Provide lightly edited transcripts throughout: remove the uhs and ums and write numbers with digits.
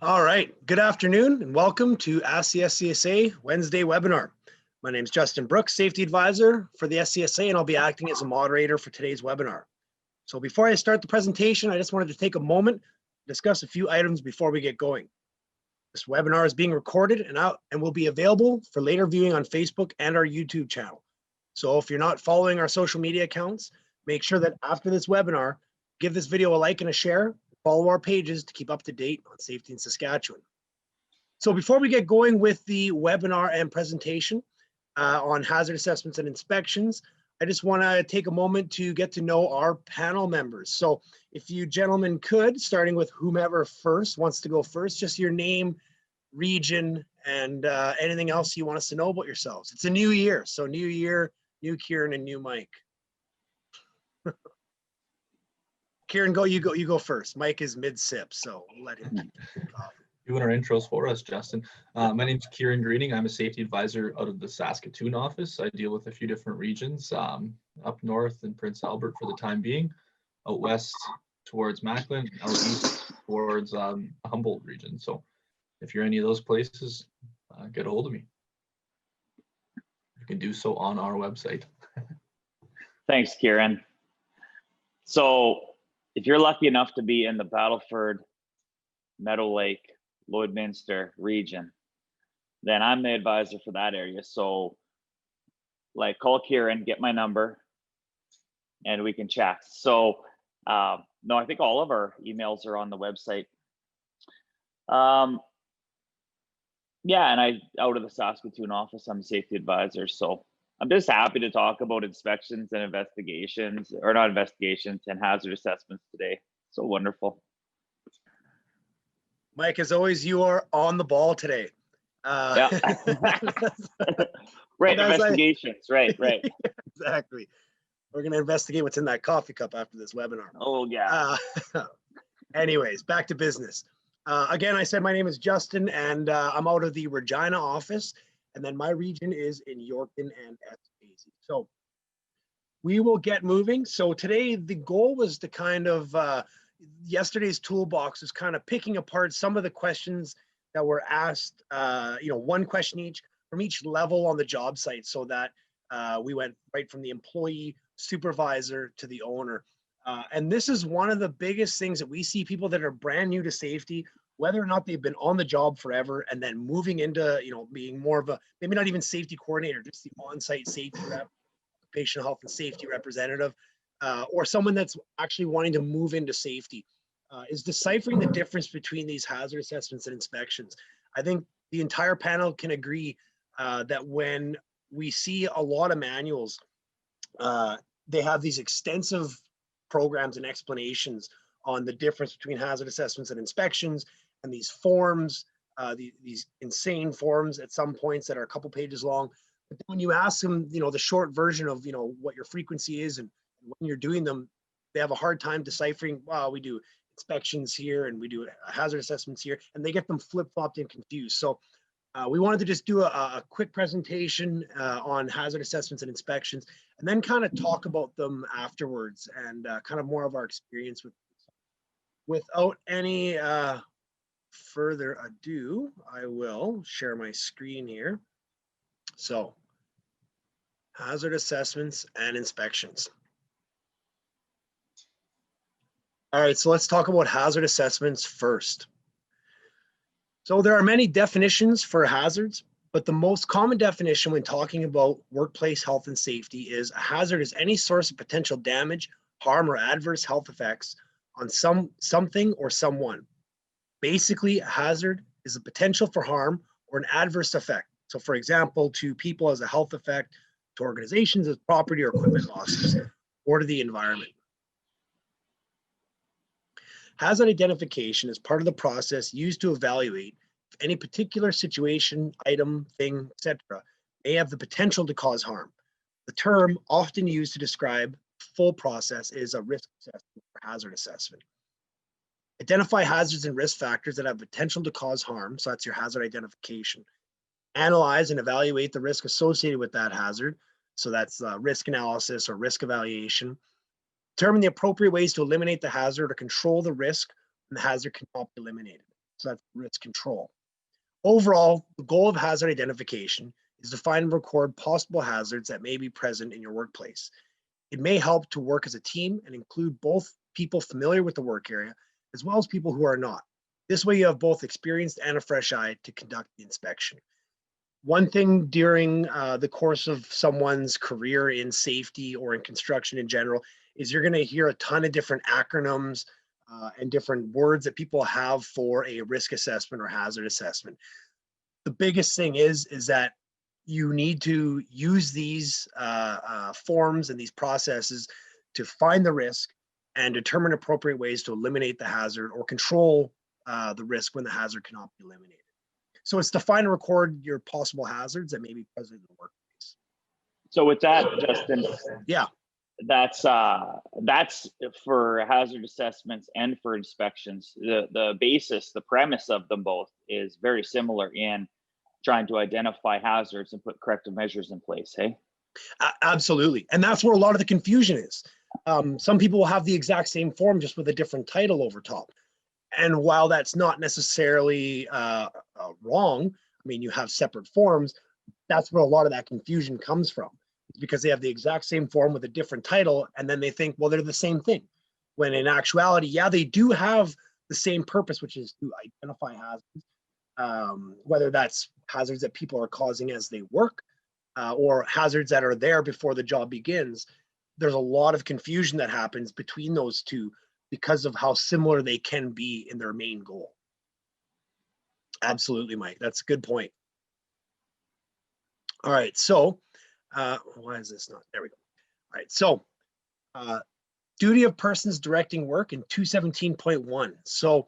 All right, good afternoon and welcome to Ask the SCSA Wednesday webinar. My name is Justin Brooks, Safety Advisor for the SCSA, and I'll be acting as a moderator for today's webinar. So before I start the presentation, I just wanted to take a moment to discuss a few items before we get going. This webinar is being recorded and will be available for later viewing on Facebook and our YouTube channel. So if you're not following our social media accounts, make sure that after this webinar, give this video a like and a share. Follow our pages to keep up to date on safety in Saskatchewan. So before we get going with the webinar and presentation on hazard assessments and inspections, I just want to take a moment to get to know our panel members. So if you gentlemen could, starting with whomever first wants to go first, just your name, region, and anything else you want us to know about yourselves. It's a new year, so new year, new Kieran and new Mike. Kieran, you go first. Mike is mid-sip, so we'll let him keep off. Doing our intros for us, Justin. My name's Kieran Greening. I'm a safety advisor out of the Saskatoon office. I deal with a few different regions, up north in Prince Albert for the time being, out west towards Macklin, out east towards Humboldt region. So if you're any of those places, get a hold of me. You can do so on our website. Thanks, Kieran. So if you're lucky enough to be in the Battleford, Meadow Lake, Lloydminster region, then I'm the advisor for that area. So like call Kieran, get my number, and we can chat. So no, I think all of our emails are on the website. Yeah, and out of the Saskatoon office, I'm a safety advisor. So I'm just happy to talk about inspections and investigations, or not investigations, and hazard assessments today. So wonderful. Mike, as always, you are on the ball today. Yeah. Right, investigations, right. Exactly. We're going to investigate what's in that coffee cup after this webinar. Oh, yeah. Anyways, back to business. Again, I said my name is Justin, and I'm out of the Regina office. And then my region is in Yorkton and SCSA. So we will get moving. So today the goal was to kind of, yesterday's toolbox is kind of picking apart some of the questions that were asked, one question each from each level on the job site, so that we went right from the employee, supervisor to the owner. And this is one of the biggest things that we see people that are brand new to safety, whether or not they've been on the job forever and then moving into, being more of a, maybe not even safety coordinator, just the on-site safety rep, patient health and safety representative, or someone that's actually wanting to move into safety, is deciphering the difference between these hazard assessments and inspections. I think the entire panel can agree that when we see a lot of manuals, they have these extensive programs and explanations on the difference between hazard assessments and inspections, and these forms, these insane forms at some points that are a couple pages long. But then when you ask them, the short version of, what your frequency is and when you're doing them, they have a hard time deciphering, wow, we do inspections here and we do hazard assessments here, and they get them flip-flopped and confused. So we wanted to just do a quick presentation on hazard assessments and inspections, and then kind of talk about them afterwards and kind of more of our experience with. Without any further ado, I will share my screen here. So, hazard assessments and inspections. All right, so let's talk about hazard assessments first. So there are many definitions for hazards, but the most common definition when talking about workplace health and safety is a hazard is any source of potential damage, harm, or adverse health effects on something or someone. Basically, a hazard is a potential for harm or an adverse effect. So for example, to people as a health effect, to organizations as property or equipment losses, or to the environment. Hazard identification is part of the process used to evaluate if any particular situation, item, thing, etc. may have the potential to cause harm. The term often used to describe the full process is a risk assessment or hazard assessment. Identify hazards and risk factors that have potential to cause harm, so that's your hazard identification. Analyze and evaluate the risk associated with that hazard, so that's risk analysis or risk evaluation. Determine the appropriate ways to eliminate the hazard or control the risk when the hazard cannot be eliminated. So that's risk control. Overall, the goal of hazard identification is to find and record possible hazards that may be present in your workplace. It may help to work as a team and include both people familiar with the work area as well as people who are not. This way you have both experienced and a fresh eye to conduct the inspection. One thing during the course of someone's career in safety or in construction in general is you're going to hear a ton of different acronyms and different words that people have for a risk assessment or hazard assessment. The biggest thing is that you need to use these forms and these processes to find the risk and determine appropriate ways to eliminate the hazard or control the risk when the hazard cannot be eliminated. So it's to find and record your possible hazards that may be present in the workplace. So with that, Justin, yeah, that's for hazard assessments and for inspections. The basis, the premise of them both is very similar in trying to identify hazards and put corrective measures in place. Hey, absolutely, and that's where a lot of the confusion is. Some people will have the exact same form just with a different title over top. And while that's not necessarily wrong, I mean, you have separate forms, that's where a lot of that confusion comes from. It's because they have the exact same form with a different title, and then they think, well, they're the same thing. When in actuality, yeah, they do have the same purpose, which is to identify hazards, whether that's hazards that people are causing as they work, or hazards that are there before the job begins. There's a lot of confusion that happens between those two because of how similar they can be in their main goal. Absolutely, Mike. That's a good point. All right, so why is this not? There we go. All right, so duty of persons directing work in 217.1. So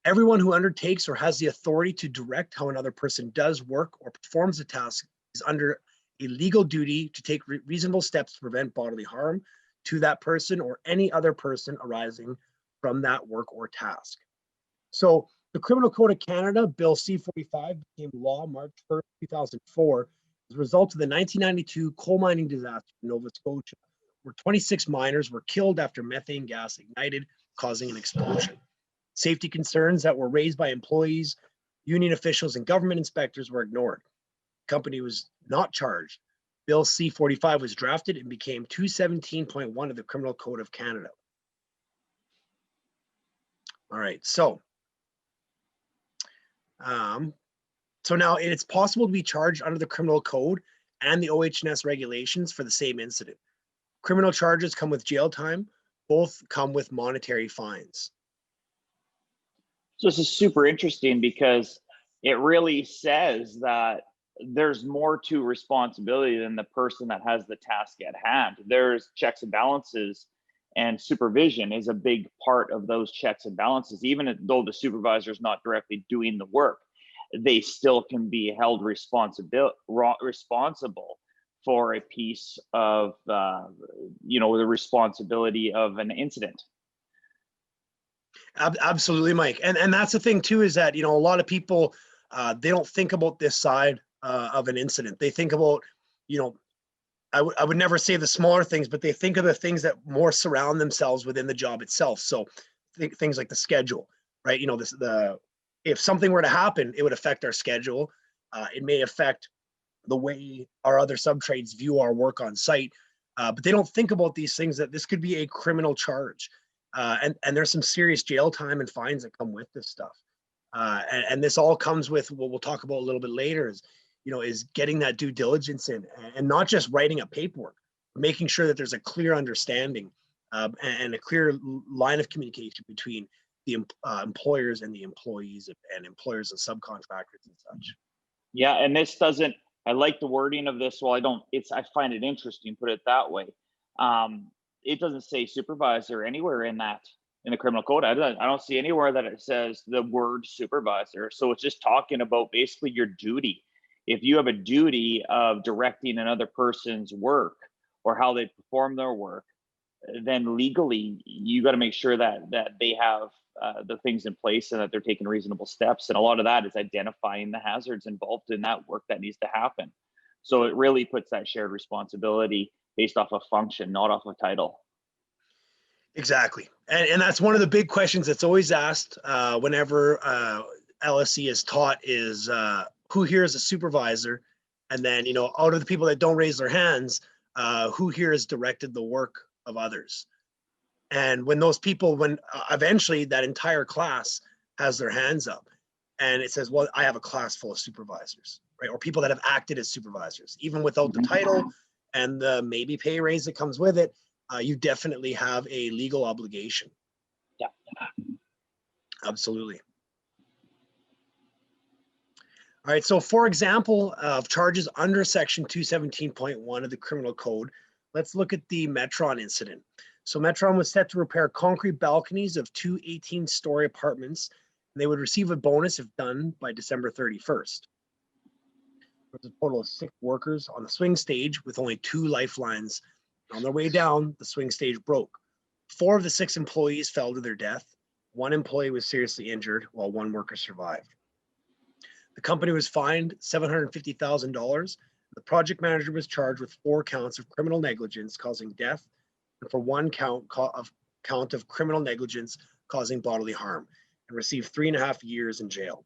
everyone who undertakes or has the authority to direct how another person does work or performs a task is under a legal duty to take reasonable steps to prevent bodily harm to that person or any other person arising from that work or task. So the Criminal Code of Canada, Bill C-45, became law March 1st, 2004, as a result of the 1992 coal mining disaster in Nova Scotia, where 26 miners were killed after methane gas ignited, causing an explosion. Safety concerns that were raised by employees, union officials, and government inspectors were ignored. The company was not charged. Bill C-45 was drafted and became 217.1 of the Criminal Code of Canada. All right, so now it's possible to be charged under the Criminal Code and the OH&S regulations for the same incident. Criminal charges come with jail time. Both come with monetary fines. So this is super interesting because it really says that there's more to responsibility than the person that has the task at hand. There's checks and balances, and supervision is a big part of those checks and balances. Even though the supervisor is not directly doing the work, they still can be held responsible for a piece of, the responsibility of an incident. Absolutely, Mike. And that's the thing too, is that, a lot of people, they don't think about this side of an incident. They think about, I would never say the smaller things, but they think of the things that more surround themselves within the job itself. So things like the schedule, right? If something were to happen, it would affect our schedule. It may affect the way our other subtrades view our work on site, but they don't think about these things, that this could be a criminal charge. And there's some serious jail time and fines that come with this stuff. And this all comes with what we'll talk about a little bit later is getting that due diligence in, and not just writing a paperwork, but making sure that there's a clear understanding and a clear line of communication between the employers and the employees, and employers and subcontractors and such. Yeah, and this doesn't, I like the wording of this. Well, I find it interesting, put it that way. It doesn't say supervisor anywhere in the criminal code. I don't see anywhere that it says the word supervisor. So it's just talking about basically your duty. If you have a duty of directing another person's work or how they perform their work, then legally you got to make sure that they have the things in place and that they're taking reasonable steps. And a lot of that is identifying the hazards involved in that work that needs to happen. So it really puts that shared responsibility based off of function, not off of title. Exactly. And that's one of the big questions that's always asked whenever LSE is taught is who here is a supervisor, and then, you know, out of the people that don't raise their hands, who here has directed the work of others. And when those people, when eventually that entire class has their hands up and it says, well, I have a class full of supervisors, right? Or people that have acted as supervisors, even without the title and the maybe pay raise that comes with it, you definitely have a legal obligation. Yeah. Absolutely. All right, so for example of charges under section 217.1 of the criminal code, let's look at the Metron incident. So Metron was set to repair concrete balconies of two 18-story apartments, and they would receive a bonus if done by December 31st. There was a total of 6 workers on the swing stage with only 2 lifelines. On their way down, the swing stage broke. 4 of the 6 employees fell to their death. 1 employee was seriously injured, while 1 worker survived. The company was fined $750,000. The project manager was charged with 4 counts of criminal negligence causing death, and for 1 count of criminal negligence causing bodily harm, and received 3.5 years in jail.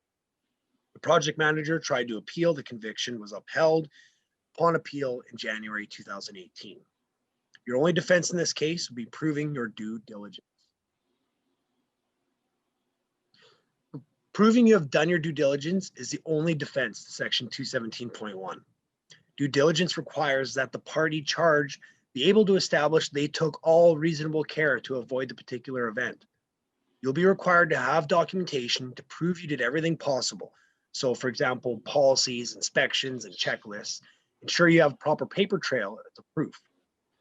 The project manager tried to appeal. The conviction was upheld upon appeal in January 2018. Your only defense in this case would be proving your due diligence. Proving you have done your due diligence is the only defense to section 217.1. Due diligence requires that the party charged be able to establish they took all reasonable care to avoid the particular event. You'll be required to have documentation to prove you did everything possible. So for example, policies, inspections, and checklists. Ensure you have proper paper trail as a proof.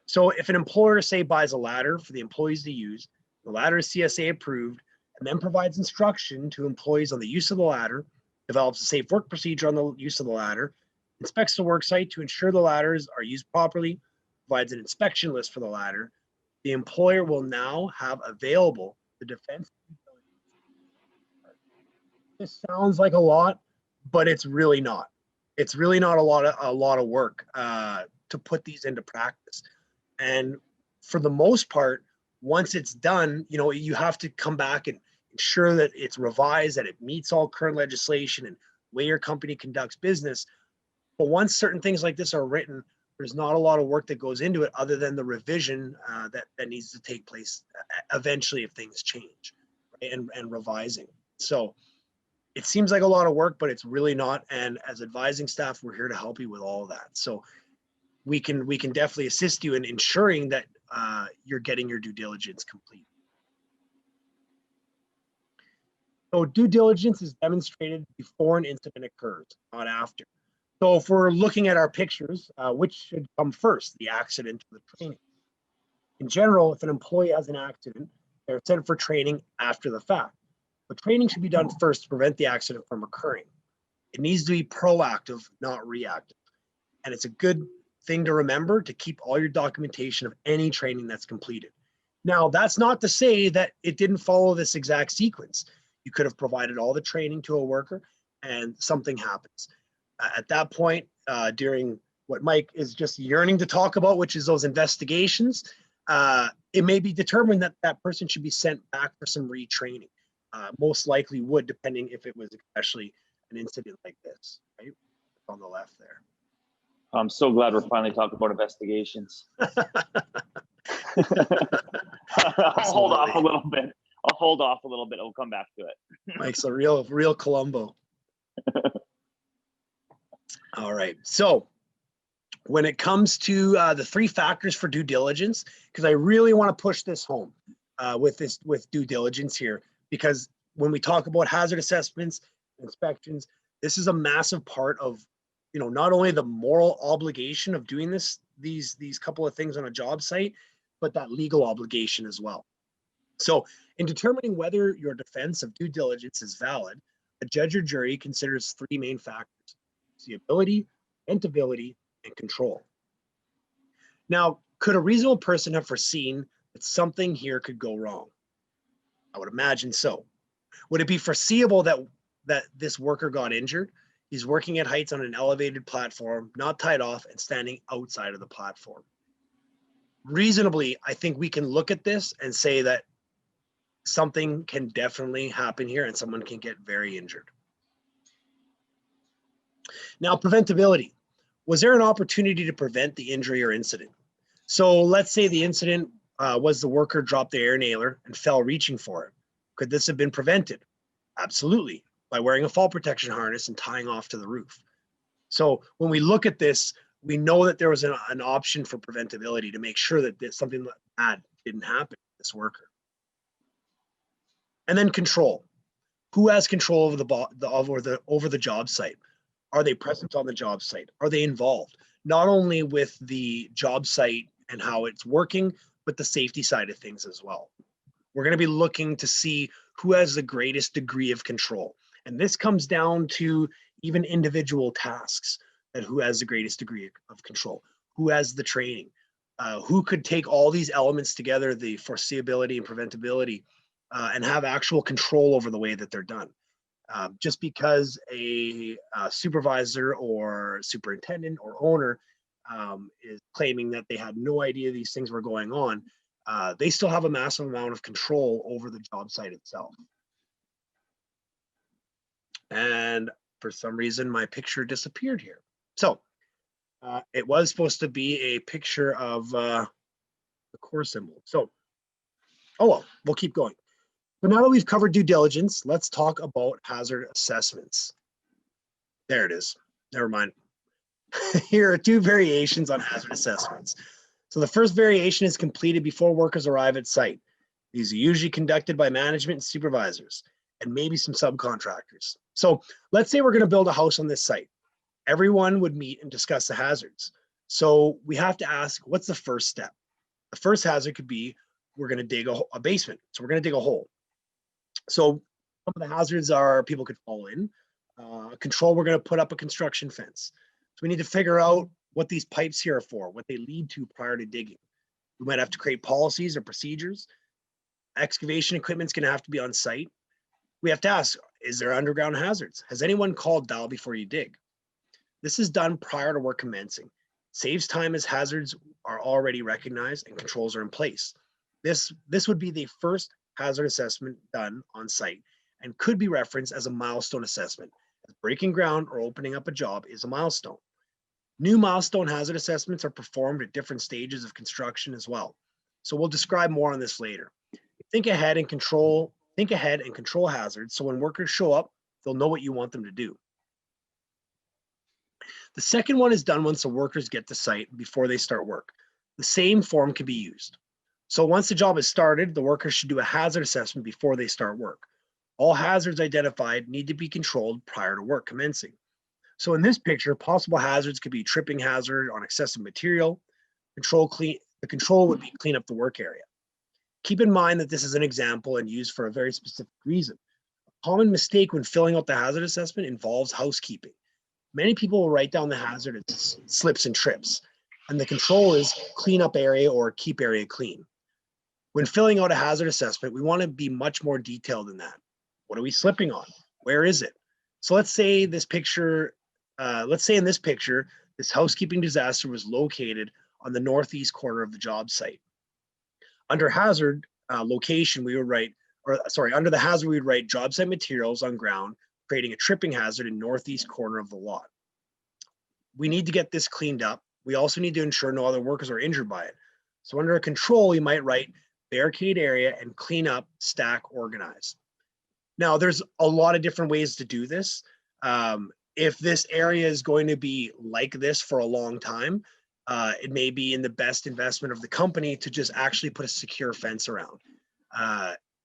So if an employer, say, buys a ladder for the employees to use, the ladder is CSA approved, and then provides instruction to employees on the use of the ladder, develops a safe work procedure on the use of the ladder, inspects the work site to ensure the ladders are used properly, provides an inspection list for the ladder, the employer will now have available the defense. This sounds like a lot, but it's really not. It's really not a lot of work to put these into practice. And for the most part, once it's done, you know, you have to come back and ensure that it's revised, that it meets all current legislation and way your company conducts business. But once certain things like this are written, there's not a lot of work that goes into it other than the revision that needs to take place eventually if things change, right? and revising. So it seems like a lot of work, but it's really not. And as advising staff, we're here to help you with all of that. So we can definitely assist you in ensuring that you're getting your due diligence complete. So due diligence is demonstrated before an incident occurs, not after. So if we're looking at our pictures, which should come first, the accident or the training? In general, if an employee has an accident, they're sent for training after the fact. But training should be done first to prevent the accident from occurring. It needs to be proactive, not reactive. And it's a good thing to remember to keep all your documentation of any training that's completed. Now, that's not to say that it didn't follow this exact sequence. You could have provided all the training to a worker and something happens. At that point, during what Mike is just yearning to talk about, which is those investigations, it may be determined that that person should be sent back for some retraining. Most likely would, depending if it was especially an incident like this, right? On the left there. I'm so glad we're finally talking about investigations. I'll hold off a little bit. I'll come back to it. Mike's a real Columbo. All right. So when it comes to the 3 factors for due diligence, because I really want to push this home with due diligence here, because when we talk about hazard assessments, inspections, this is a massive part of, you know, not only the moral obligation of doing these couple of things on a job site, but that legal obligation as well. So in determining whether your defense of due diligence is valid, a judge or jury considers 3 main factors: foreseeability, preventability, and control. Now, could a reasonable person have foreseen that something here could go wrong? I would imagine so. Would it be foreseeable that this worker got injured? He's working at heights on an elevated platform, not tied off and standing outside of the platform. Reasonably, I think we can look at this and say that something can definitely happen here and someone can get very injured. Now, preventability. Was there an opportunity to prevent the injury or incident? So let's say the incident was the worker dropped the air nailer and fell reaching for it. Could this have been prevented? Absolutely, by wearing a fall protection harness and tying off to the roof. So when we look at this, we know that there was an option for preventability to make sure that something bad didn't happen to this worker. And then control. Who has control over the job site? Are they present on the job site? Are they involved? Not only with the job site and how it's working, but the safety side of things as well. We're going to be looking to see who has the greatest degree of control. And this comes down to even individual tasks, that who has the greatest degree of control, who has the training, who could take all these elements together, the foreseeability and preventability, and have actual control over the way that they're done. Just because a supervisor or superintendent or owner is claiming that they had no idea these things were going on, they still have a massive amount of control over the job site itself. And for some reason, my picture disappeared here. So it was supposed to be a picture of the core symbol. So, oh well, we'll keep going. But now that we've covered due diligence, let's talk about hazard assessments. There it is. Never mind. Here are two variations on hazard assessments. So the first variation is completed before workers arrive at site. These are usually conducted by management and supervisors, and maybe some subcontractors. So let's say we're going to build a house on this site. Everyone would meet and discuss the hazards. So we have to ask, what's the first step? The first hazard could be, we're going to dig a basement. So we're going to dig a hole. So some of the hazards are people could fall in. Control, we're going to put up a construction fence. So we need to figure out what these pipes here are for, what they lead to prior to digging. We might have to create policies or procedures. Excavation equipment's going to have to be on site. We have to ask, is there underground hazards? Has anyone called dial before you dig? This is done prior to work commencing. Saves time as hazards are already recognized and controls are in place. This would be the first hazard assessment done on site and could be referenced as a milestone assessment, as breaking ground or opening up a job is a milestone. New milestone hazard assessments are performed at different stages of construction as well. So we'll describe more on this later. Think ahead and control hazards, so when workers show up, they'll know what you want them to do. The second one is done once the workers get to site before they start work. The same form can be used. So once the job is started, the workers should do a hazard assessment before they start work. All hazards identified need to be controlled prior to work commencing. So in this picture, possible hazards could be tripping hazard on excessive material. The control would be clean up the work area. Keep in mind that this is an example and used for a very specific reason. A common mistake when filling out the hazard assessment involves housekeeping. Many people will write down the hazard as slips and trips, and the control is clean up area or keep area clean. When filling out a hazard assessment, we want to be much more detailed than that. What are we slipping on? Where is it? So let's say in this picture, this housekeeping disaster was located on the northeast corner of the job site. Under hazard location, we would write, under the hazard, we would write job site materials on ground, creating a tripping hazard in northeast corner of the lot. We need to get this cleaned up. We also need to ensure no other workers are injured by it. So under a control, we might write barricade area and clean up, stack, organize. Now, there's a lot of different ways to do this. If this area is going to be like this for a long time, it may be in the best investment of the company to just actually put a secure fence around.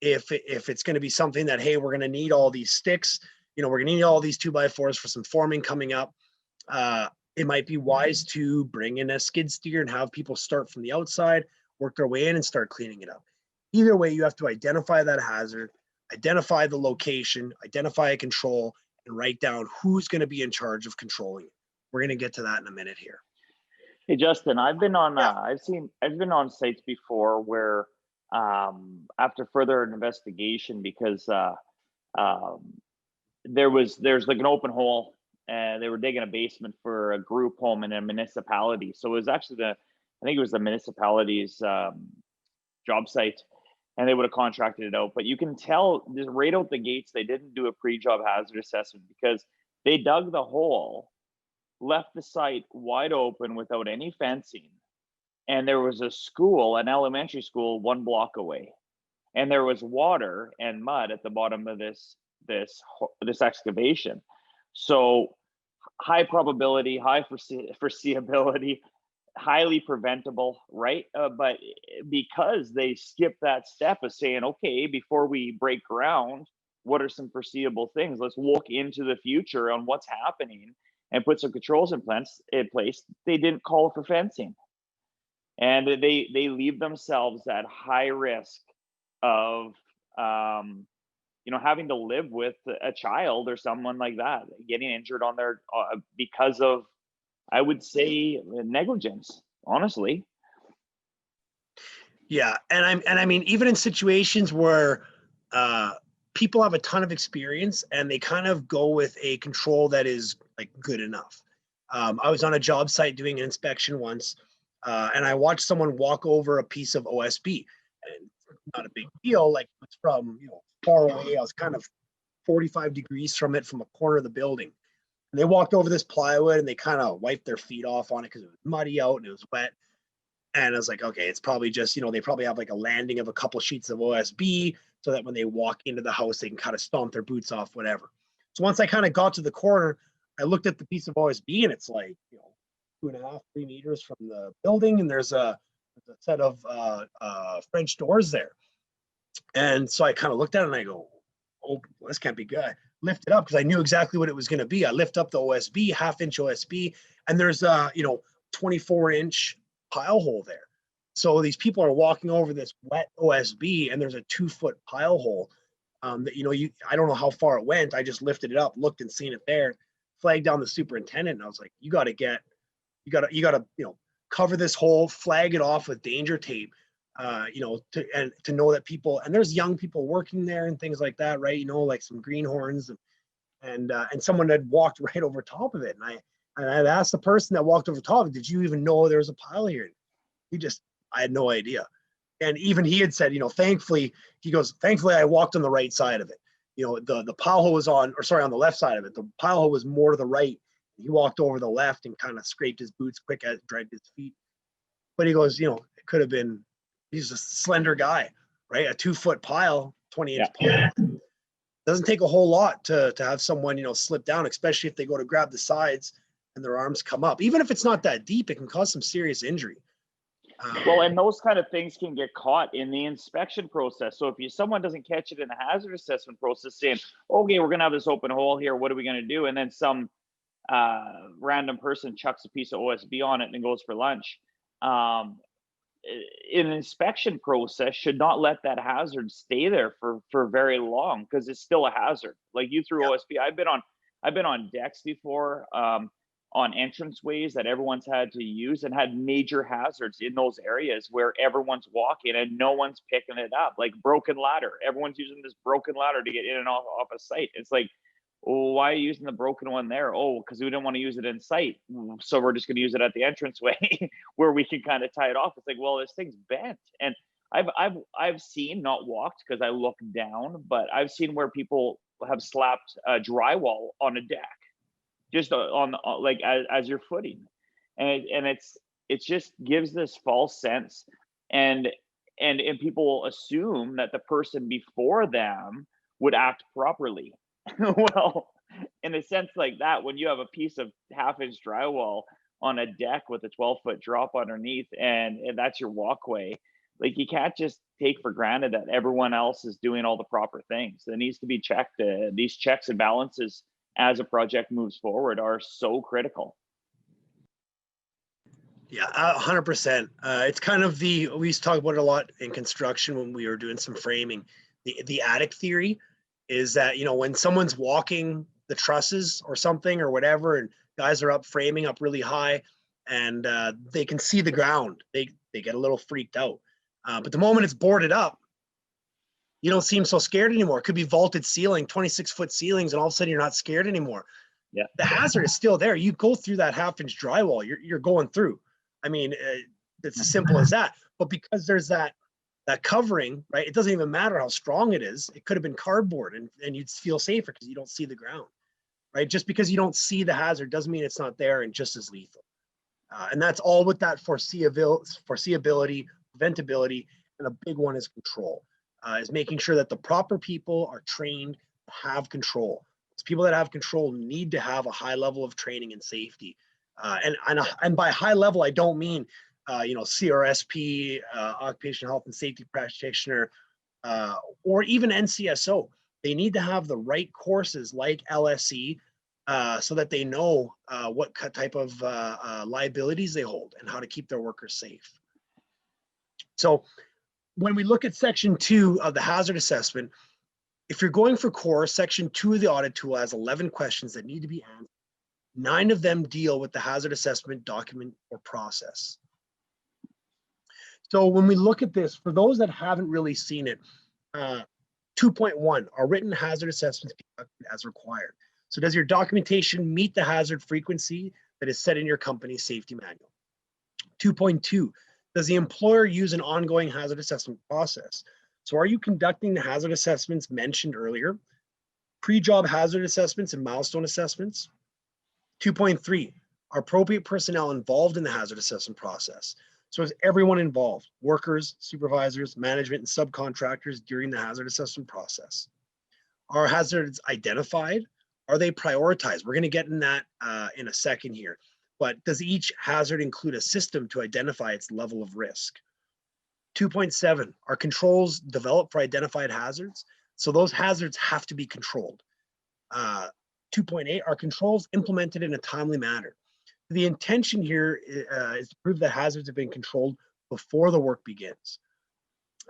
If it's going to be something that, hey, we're going to need all these sticks, we're going to need all these 2x4s for some forming coming up, it might be wise to bring in a skid steer and have people start from the outside, work their way in and start cleaning it up. Either way, you have to identify that hazard, identify the location, identify a control, and write down who's going to be in charge of controlling it. We're going to get to that in a minute here. Hey Justin, I've been on I've been on sites before where after further investigation, because there's like an open hole and they were digging a basement for a group home in a municipality. So it was actually I think it was the municipality's job site, and they would have contracted it out. But you can tell just right out the gates, they didn't do a pre-job hazard assessment because they dug the hole left the site wide open without any fencing. And there was a school, an elementary school, 1 block away. And there was water and mud at the bottom of this excavation. So high probability, high foreseeability, highly preventable, right? But because they skipped that step of saying, okay, before we break ground, what are some foreseeable things? Let's look into the future on what's happening and put some controls in place. They didn't call for fencing, and they leave themselves at high risk of having to live with a child or someone like that getting injured on their because of, I would say, negligence, honestly. Yeah, and I mean, even in situations where people have a ton of experience and they kind of go with a control that is like good enough. I was on a job site doing an inspection once, and I watched someone walk over a piece of OSB. And not a big deal, like it's from far away. I was kind of 45 degrees from it, from a corner of the building. And they walked over this plywood and they kind of wiped their feet off on it because it was muddy out and it was wet. And I was like, okay, it's probably just, they probably have like a landing of a couple sheets of OSB so that when they walk into the house, they can kind of stomp their boots off, whatever. So once I kind of got to the corner, I looked at the piece of OSB and it's like, 2.5, 3 meters from the building. And there's a set of French doors there. And so I kind of looked at it and I go, oh, well, this can't be good. I lift it up because I knew exactly what it was going to be. I lift up the OSB, 1/2-inch OSB, and there's a 24-inch pile hole there. So these people are walking over this wet OSB and there's a 2-foot pile hole that I don't know how far it went. I just lifted it up, looked and seen it there, flagged down the superintendent, and I was like, you got to cover this hole, flag it off with danger tape. To know that people, and there's young people working there and things like that, right? Like some greenhorns, and someone had walked right over top of it, and I had asked the person that walked over top, did you even know there was a pile here? I had no idea. And even he had said, thankfully I walked on the right side of it. The pile hole was on the left side of it. The pile hole was more to the right. He walked over the left and kind of scraped his boots quick as dragged his feet. But he goes, it could have been. He's a slender guy, right? A 2-foot pile, 20-inch pile. Doesn't take a whole lot to have someone, slip down, especially if they go to grab the sides and their arms come up. Even if it's not that deep, it can cause some serious injury. Well, and those kind of things can get caught in the inspection process. So if someone doesn't catch it in the hazard assessment process saying, okay, we're going to have this open hole here, what are we going to do? And then some random person chucks a piece of OSB on it and goes for lunch. An inspection process should not let that hazard stay there for very long, because it's still a hazard. Like you threw OSB. I've been on decks before, on entranceways that everyone's had to use, and had major hazards in those areas where everyone's walking and no one's picking it up. Like broken ladder. Everyone's using this broken ladder to get in and off a site. It's like, well, why are you using the broken one there? Oh, because we didn't want to use it in sight. So we're just going to use it at the entranceway where we can kind of tie it off. It's like, well, this thing's bent. And I've seen, not walked because I look down, but I've seen where people have slapped drywall on a deck, just on like as your footing. And it just gives this false sense. And people assume that the person before them would act properly. Well, in a sense like that, when you have a piece of 1/2-inch drywall on a deck with a 12-foot drop underneath, and that's your walkway, like you can't just take for granted that everyone else is doing all the proper things. That needs to be checked. These checks and balances as a project moves forward are so critical. Yeah, 100%. It's kind of we used to talk about it a lot in construction when we were doing some framing. The attic theory is that, when someone's walking the trusses or something or whatever, and guys are up framing up really high and they can see the ground, they get a little freaked out. But the moment it's boarded up, you don't seem so scared anymore. It could be vaulted ceiling, 26-foot ceilings, and all of a sudden you're not scared anymore. Yeah. The hazard is still there. You go through that 1/2-inch drywall, you're going through. I mean, it's as simple as that. But because there's that covering, right? It doesn't even matter how strong it is. It could have been cardboard, and you'd feel safer because you don't see the ground, right? Just because you don't see the hazard doesn't mean it's not there and just as lethal. And that's all with that foreseeability, preventability, and a big one is control, is making sure that the proper people are trained to have control. It's people that have control need to have a high level of training and safety. And by high level, I don't mean, CRSP, occupational health and safety practitioner, or even NCSO. They need to have the right courses like LSE, so that they know what type of liabilities they hold and how to keep their workers safe. So when we look at section 2 of the hazard assessment, if you're going for core, section 2 of the audit tool has 11 questions that need to be answered. 9 of them deal with the hazard assessment document or process. So when we look at this, for those that haven't really seen it, 2.1 are written hazard assessments conducted as required. So does your documentation meet the hazard frequency that is set in your company's safety manual? 2.2, does the employer use an ongoing hazard assessment process? So are you conducting the hazard assessments mentioned earlier? Pre-job hazard assessments and milestone assessments? 2.3, are appropriate personnel involved in the hazard assessment process? So is everyone involved, workers, supervisors, management, and subcontractors during the hazard assessment process? Are hazards identified? Are they prioritized? We're going to get in that in a second here. But does each hazard include a system to identify its level of risk? 2.7, are controls developed for identified hazards? So those hazards have to be controlled. 2.8, are controls implemented in a timely manner? The intention here is to prove that hazards have been controlled before the work begins.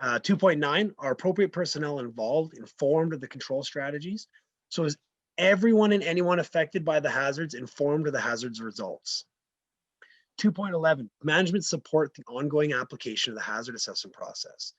2.9, are appropriate personnel involved informed of the control strategies? So is everyone and anyone affected by the hazards informed of the hazards results? 2.11, management support the ongoing application of the hazard assessment process.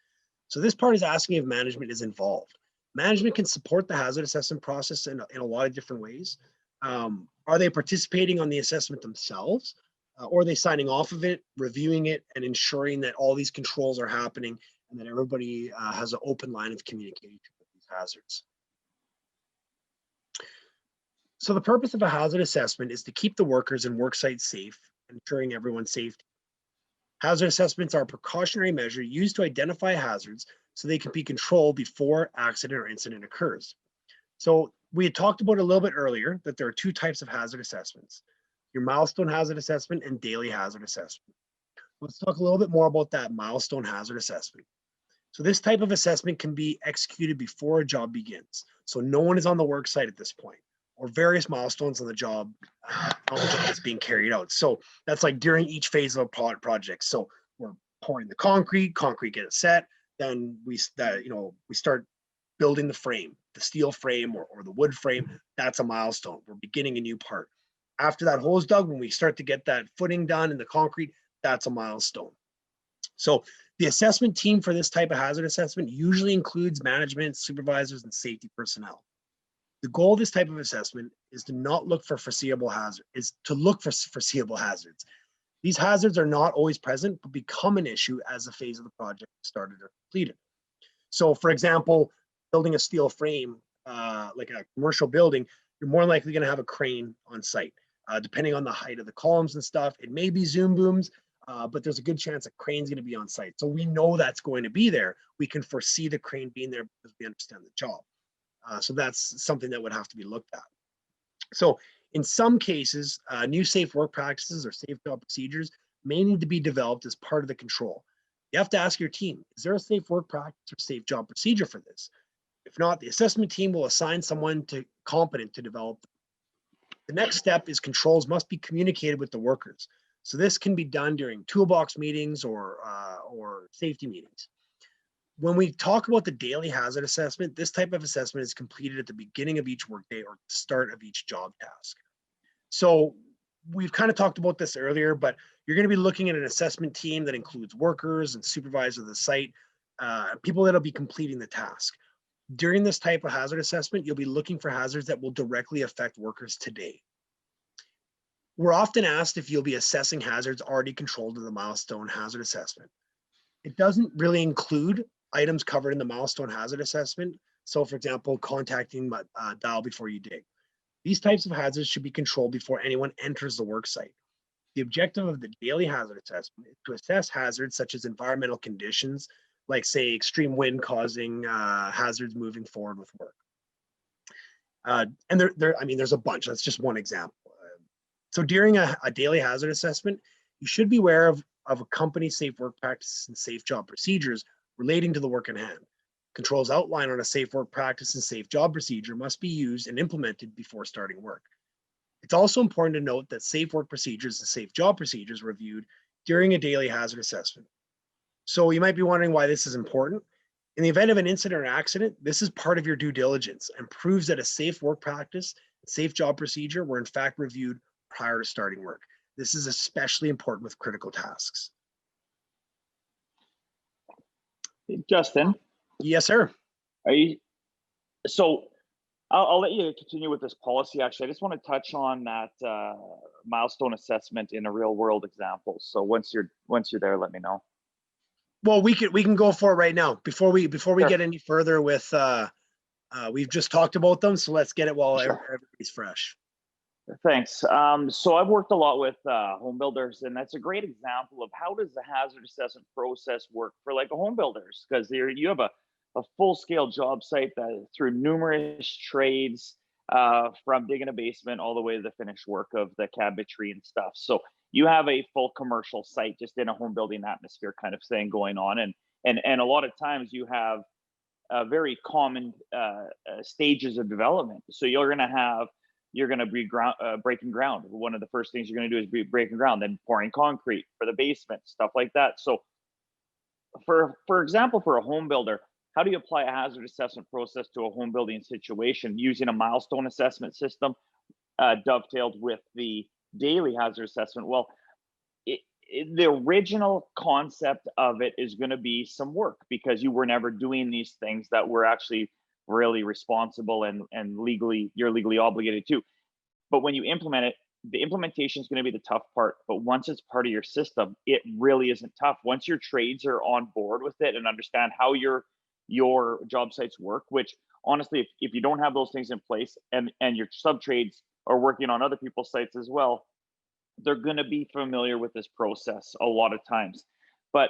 So this part is asking if management is involved. Management can support the hazard assessment process in a lot of different ways. Are they participating on the assessment themselves? Or are they signing off of it, reviewing it, and ensuring that all these controls are happening and that everybody has an open line of communication with these hazards? So the purpose of a hazard assessment is to keep the workers and work sites safe, ensuring everyone's safety. Hazard assessments are a precautionary measure used to identify hazards so they can be controlled before accident or incident occurs. So we had talked about a little bit earlier that there are 2 types of hazard assessments, your milestone hazard assessment and daily hazard assessment. Let's talk a little bit more about that milestone hazard assessment. So this type of assessment can be executed before a job begins. So no one is on the work site at this point, or various milestones on the job is being carried out. So that's like during each phase of a project. So we're pouring the concrete gets set, then we start building the frame, the steel frame or the wood frame. That's a milestone. We're beginning a new part. After that hole is dug, when we start to get that footing done in the concrete, that's a milestone. So the assessment team for this type of hazard assessment usually includes management, supervisors, and safety personnel. The goal of this type of assessment is to not look for foreseeable hazards, foreseeable hazards. These hazards are not always present, but become an issue as the phase of the project started or completed. So for example, building a steel frame, like a commercial building, you're more likely going to have a crane on site. Depending on the height of the columns and stuff, it may be zoom booms, but there's a good chance a crane's going to be on site. So we know that's going to be there. We can foresee the crane being there because we understand the job. So that's something that would have to be looked at. So in some cases, new safe work practices or safe job procedures may need to be developed as part of the control. You have to ask your team, is there a safe work practice or safe job procedure for this? If not, the assessment team will assign someone competent to develop them. The next step is controls must be communicated with the workers. So this can be done during toolbox meetings or safety meetings. When we talk about the daily hazard assessment, this type of assessment is completed at the beginning of each workday or start of each job task. So we've kind of talked about this earlier, but you're going to be looking at an assessment team that includes workers and supervisors of the site, people that'll be completing the task. During this type of hazard assessment, you'll be looking for hazards that will directly affect workers today. We're often asked if you'll be assessing hazards already controlled in the milestone hazard assessment. It doesn't really include items covered in the milestone hazard assessment. So for example, contacting dial before you dig. These types of hazards should be controlled before anyone enters the work site. The objective of the daily hazard assessment is to assess hazards such as environmental conditions, like say extreme wind causing hazards moving forward with work. And I mean, there's a bunch. That's just one example. So during a daily hazard assessment, you should be aware of a company's safe work practices and safe job procedures relating to the work in hand. Controls outlined on a safe work practice and safe job procedure must be used and implemented before starting work. It's also important to note that safe work procedures and safe job procedures are reviewed during a daily hazard assessment. So you might be wondering why this is important. In the event of an incident or accident, this is part of your due diligence and proves that a safe work practice, safe job procedure were in fact reviewed prior to starting work. This is especially important with critical tasks. Justin. Yes, sir. So I'll let you continue with this policy. Actually, I just want to touch on that milestone assessment in a real world example. So once you're there, let me know. Well, we can go for it right now before we Sure. get any further with we've just talked about them, so let's get it while Sure. everybody's fresh. Thanks. So I've worked a lot with home builders, and that's a great example of how does the hazard assessment process work for like a home builders, because you have a full-scale job site that through numerous trades, from digging a basement all the way to the finished work of the cabinetry and stuff. So you have a full commercial site just in a home building atmosphere kind of thing going on, and a lot of times you have very common stages of development. So you're going to be breaking ground. One of the first things you're going to do is be breaking ground, then pouring concrete for the basement, stuff like that. So for example, for a home builder, how do you apply a hazard assessment process to a home building situation using a milestone assessment system dovetailed with the daily hazard assessment? Well, the original concept of it is going to be some work because you were never doing these things that were actually really responsible and you're legally obligated to. But when you implement it, the implementation is going to be the tough part. But once it's part of your system, it really isn't tough. Once your trades are on board with it and understand how your job sites work, which honestly, if you don't have those things in place and your sub trades are working on other people's sites as well, they're going to be familiar with this process a lot of times. But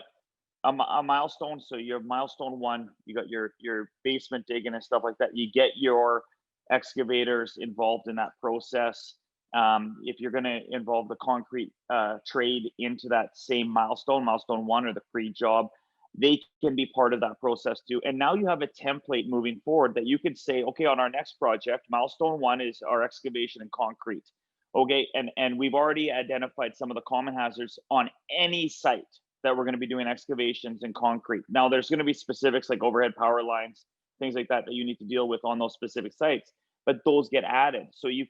a milestone, so your milestone 1, you got your basement digging and stuff like that. You get your excavators involved in that process. If you're going to involve the concrete trade into that same milestone 1 or the pre-job, they can be part of that process too. And now you have a template moving forward that you could say, okay, on our next project, milestone 1 is our excavation and concrete. Okay, and we've already identified some of the common hazards on any site that we're going to be doing excavations and concrete. Now there's going to be specifics like overhead power lines, things like that you need to deal with on those specific sites, but those get added. So you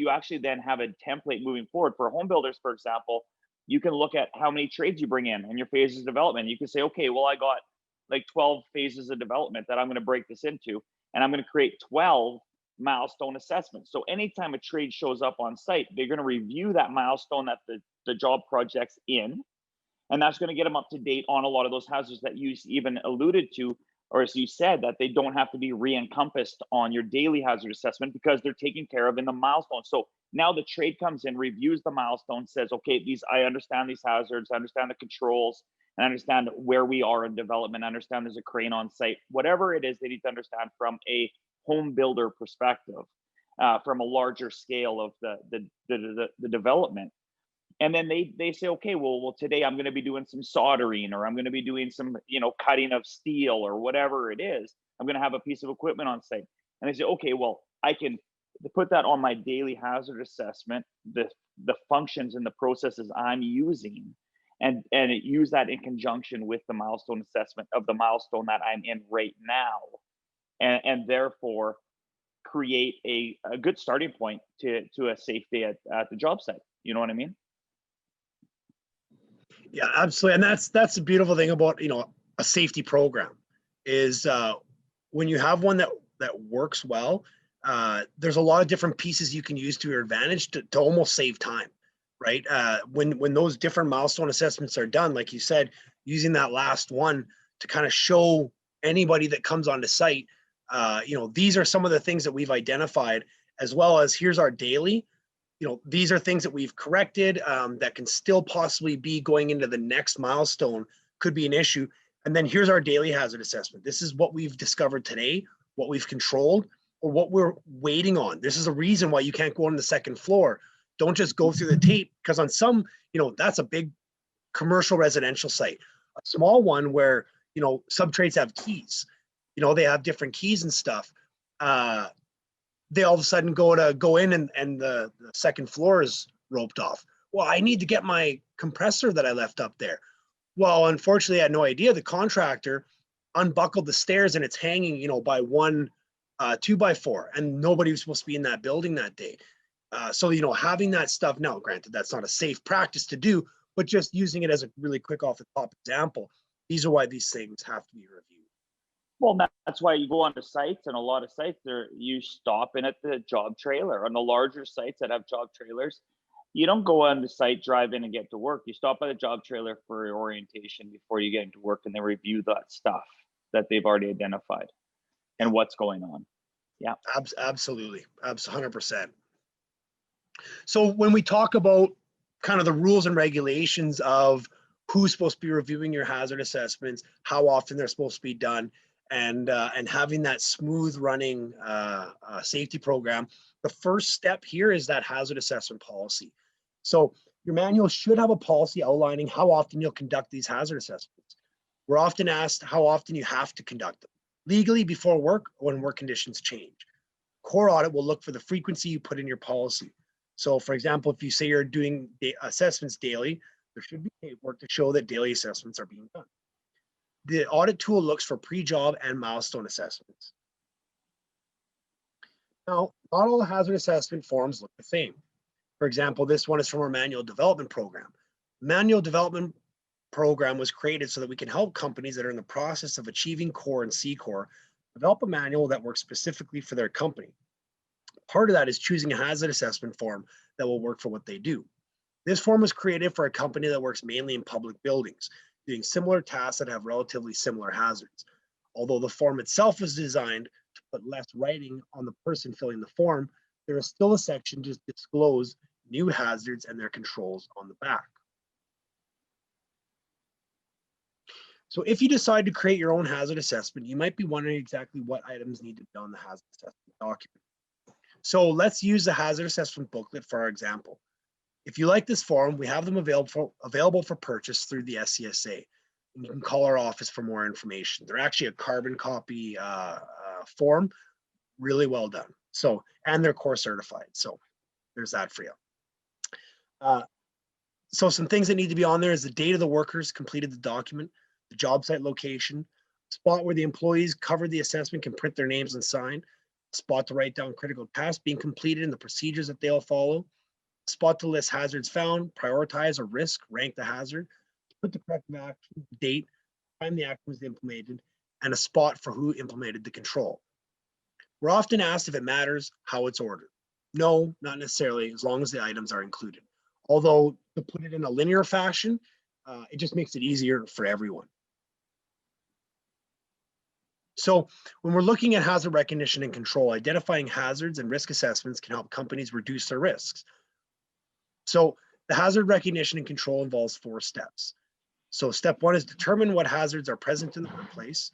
actually then have a template moving forward for home builders. For example, you can look at how many trades you bring in your phases of development. You can say, okay, well, I got like 12 phases of development that I'm going to break this into, and I'm going to create 12 milestone assessments. So anytime a trade shows up on site, they're going to review that milestone that the job project's in, and that's going to get them up to date on a lot of those hazards that you even alluded to, or as you said, that they don't have to be re-encompassed on your daily hazard assessment because they're taken care of in the milestone. So now the trade comes in, reviews the milestone, says, okay, I understand these hazards, I understand the controls, and I understand where we are in development, I understand there's a crane on site, whatever it is they need to understand from a home builder perspective, from a larger scale of the development. And then they say, okay, well, today I'm going to be doing some soldering, or I'm going to be doing some, cutting of steel, or whatever it is. I'm going to have a piece of equipment on site. And they say, okay, well, I can put that on my daily hazard assessment, the functions and the processes I'm using, and use that in conjunction with the milestone assessment of the milestone that I'm in right now. And therefore create a good starting point to a safe day at the job site. You know what I mean? Yeah, absolutely. And that's the beautiful thing about, a safety program is when you have one that works well, there's a lot of different pieces you can use to your advantage to almost save time, right? When those different milestone assessments are done, like you said, using that last one to kind of show anybody that comes onto site, these are some of the things that we've identified, as well as here's our daily. These are things that we've corrected that can still possibly be going into the next milestone, could be an issue. And then here's our daily hazard assessment. This is what we've discovered today, what we've controlled, or what we're waiting on. This is a reason why you can't go on the second floor. Don't just go through the tape, because on some, that's a big commercial residential site. A small one where, subtrades have keys, they have different keys and stuff. They all of a sudden go in and the second floor is roped off. Well, I need to get my compressor that I left up there. Well, unfortunately, I had no idea. The contractor unbuckled the stairs and it's hanging, by one 2x4, and nobody was supposed to be in that building that day. So, having that stuff, now granted, that's not a safe practice to do, but just using it as a really quick off the top example, these are why these things have to be reviewed. Well, that's why you go onto sites, and a lot of sites you stop in at the job trailer. On the larger sites that have job trailers, you don't go on the site, drive in and get to work. You stop by the job trailer for your orientation before you get into work, and they review that stuff that they've already identified and what's going on. Yeah. Absolutely. 100%. So when we talk about kind of the rules and regulations of who's supposed to be reviewing your hazard assessments, how often they're supposed to be done, and having that smooth running safety program, the first step here is that hazard assessment policy. So your manual should have a policy outlining how often you'll conduct these hazard assessments. We're often asked how often you have to conduct them, legally before work or when work conditions change. Core audit will look for the frequency you put in your policy. So for example, if you say you're doing assessments daily, there should be paperwork to show that daily assessments are being done. The audit tool looks for pre-job and milestone assessments. Now, not all hazard assessment forms look the same. For example, this one is from our manual development program. Manual development program was created so that we can help companies that are in the process of achieving core and C-core develop a manual that works specifically for their company. Part of that is choosing a hazard assessment form that will work for what they do. This form was created for a company that works mainly in public buildings, doing similar tasks that have relatively similar hazards. Although the form itself was designed to put less writing on the person filling the form, there is still a section to disclose new hazards and their controls on the back. So if you decide to create your own hazard assessment, you might be wondering exactly what items need to be on the hazard assessment document. So let's use the hazard assessment booklet for our example. If you like this form, we have them available for purchase through the SCSA. And you can call our office for more information. They're actually a carbon copy form, really well done. So, and they're core certified. So there's that for you. So some things that need to be on there is the date of the workers completed the document, the job site location, spot where the employees covered the assessment can print their names and sign, spot to write down critical tasks being completed and the procedures that they'll follow, spot to list hazards found, prioritize or risk, rank the hazard, put the corrective action, date, time the action was implemented, and a spot for who implemented the control. We're often asked if it matters how it's ordered. No, not necessarily, as long as the items are included. Although to put it in a linear fashion, it just makes it easier for everyone. So when we're looking at hazard recognition and control, identifying hazards and risk assessments can help companies reduce their risks. So the hazard recognition and control involves 4 steps. So step 1 is determine what hazards are present in the workplace.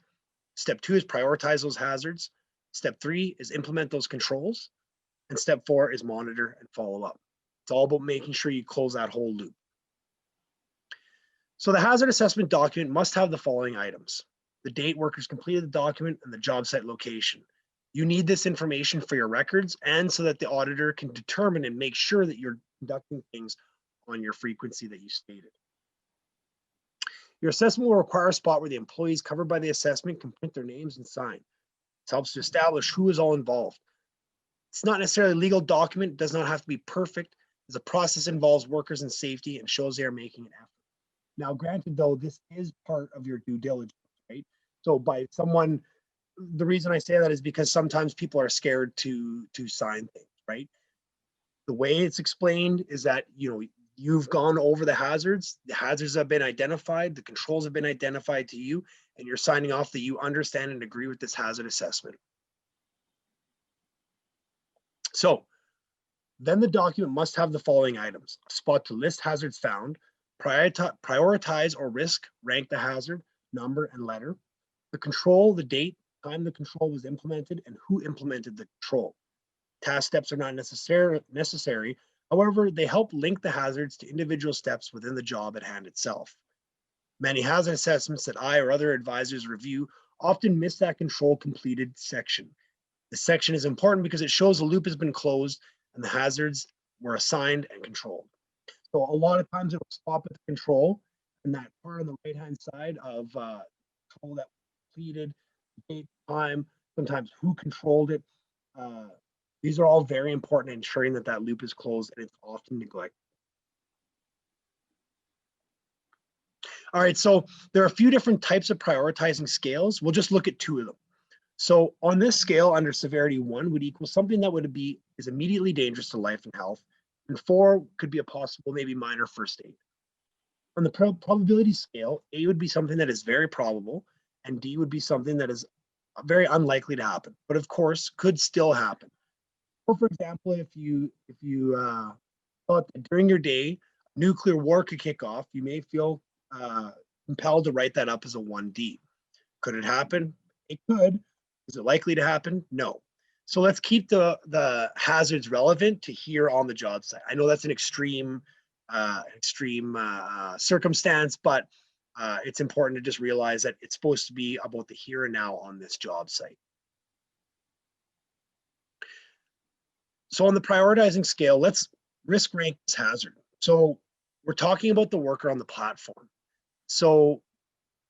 Step 2 is prioritize those hazards. Step 3 is implement those controls. And step 4 is monitor and follow up. It's all about making sure you close that whole loop. So the hazard assessment document must have the following items: the date workers completed the document and the job site location. You need this information for your records and so that the auditor can determine and make sure that you're conducting things on your frequency that you stated. Your assessment will require a spot where the employees covered by the assessment can print their names and sign. This helps to establish who is all involved. It's not necessarily a legal document, it does not have to be perfect, as the process involves workers and safety and shows they are making an effort. Now, granted though, this is part of your due diligence, right? So by someone, the reason I say that is because sometimes people are scared to sign things, right? The way it's explained is that, you've gone over the hazards have been identified, the controls have been identified to you, and you're signing off that you understand and agree with this hazard assessment. So then the document must have the following items: a spot to list hazards found, prioritize or risk rank the hazard, number and letter, the control, the date, time the control was implemented, and who implemented the control. Task steps are not necessary. However, they help link the hazards to individual steps within the job at hand itself. Many hazard assessments that I or other advisors review often miss that control completed section. This section is important because it shows the loop has been closed and the hazards were assigned and controlled. So a lot of times it'll stop at the control, and that part on the right-hand side of control that was completed, date, time, sometimes who controlled it. These are all very important in ensuring that that loop is closed, and it's often neglected. All right, so there are a few different types of prioritizing scales. We'll just look at two of them. So on this scale, under severity 1 would equal something that is immediately dangerous to life and health, and 4 could be a possible, maybe minor first aid. On the probability scale, A would be something that is very probable, and D would be something that is very unlikely to happen, but of course could still happen. Or for example, if you thought that during your day nuclear war could kick off, you may feel compelled to write that up as a 1D. Could it happen? It could. Is it likely to happen? No. So let's keep the hazards relevant to here on the job site. I know that's an extreme circumstance, but it's important to just realize that it's supposed to be about the here and now on this job site. So on the prioritizing scale, let's risk rank this hazard. So we're talking about the worker on the platform. So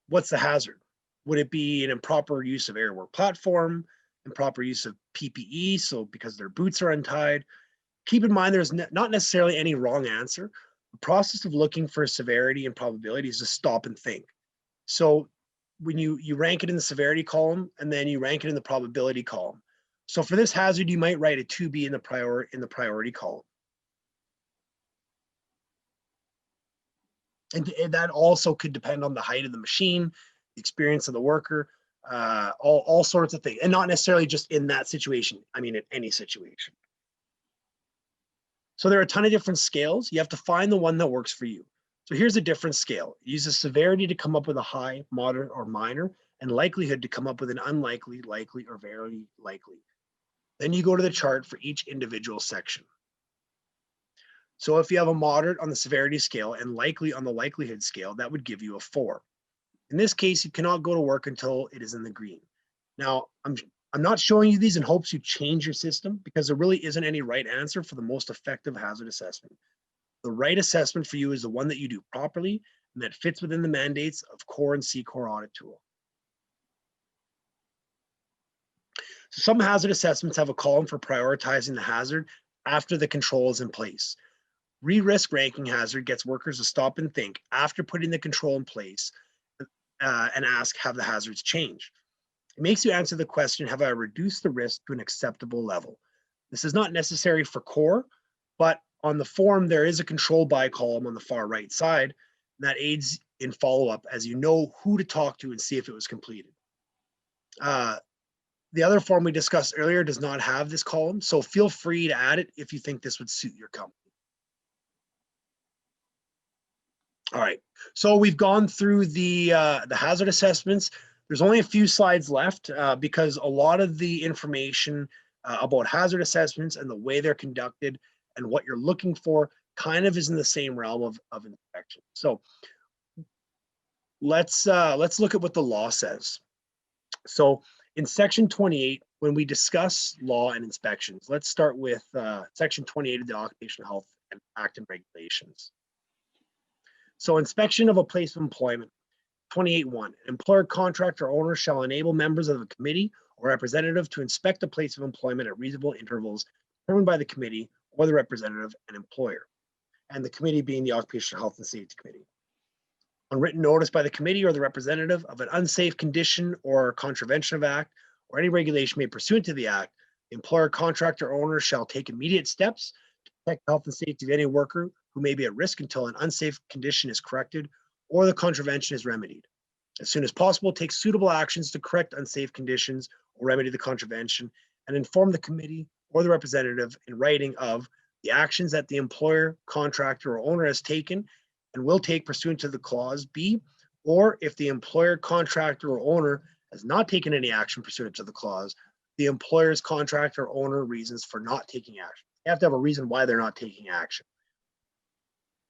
what's the hazard? Would it be an improper use of air work platform, improper use of PPE, so because their boots are untied? Keep in mind there's not necessarily any wrong answer. The process of looking for severity and probability is to stop and think. So when you rank it in the severity column, and then you rank it in the probability column. So for this hazard, you might write a 2B in the priority column. And that also could depend on the height of the machine, the experience of the worker, all sorts of things, and not necessarily just in that situation. I mean, in any situation. So there are a ton of different scales. You have to find the one that works for you. So here's a different scale. It uses severity to come up with a high, moderate, or minor, and likelihood to come up with an unlikely, likely, or very likely. Then you go to the chart for each individual section. So if you have a moderate on the severity scale and likely on the likelihood scale, that would give you a 4. In this case, you cannot go to work until it is in the green. Now, I'm not showing you these in hopes you change your system, because there really isn't any right answer for the most effective hazard assessment. The right assessment for you is the one that you do properly and that fits within the mandates of CORE and C-CORE audit tool. So some hazard assessments have a column for prioritizing the hazard after the control is in place. Rerisk Ranking hazard gets workers to stop and think after putting the control in place and ask, have the hazards changed? It makes you answer the question, have I reduced the risk to an acceptable level? This is not necessary for CORE, but on the form, there is a control by column on the far right side that aids in follow-up as you know who to talk to and see if it was completed. The other form we discussed earlier does not have this column, so feel free to add it if you think this would suit your company. All right, so we've gone through the hazard assessments. There's only a few slides left because a lot of the information about hazard assessments and the way they're conducted and what you're looking for kind of is in the same realm of inspection. So let's look at what the law says. So in section 28, when we discuss law and inspections, let's start with section 28 of the Occupational Health Act and Regulations. So inspection of a place of employment. 28.1, an employer, contractor, or owner shall enable members of a committee or representative to inspect a place of employment at reasonable intervals determined by the committee or the representative and employer, and the committee being the Occupational Health and Safety Committee. On written notice by the committee or the representative of an unsafe condition or contravention of Act or any regulation made pursuant to the Act, the employer, contractor, or owner shall take immediate steps to protect the health and safety of any worker who may be at risk until an unsafe condition is corrected or the contravention is remedied. As soon as possible, take suitable actions to correct unsafe conditions or remedy the contravention, and inform the committee or the representative in writing of the actions that the employer, contractor, or owner has taken and will take pursuant to the clause B, or if the employer, contractor, or owner has not taken any action pursuant to the clause, the employer's, contractor, or owner reasons for not taking action. You have to have a reason why they're not taking action.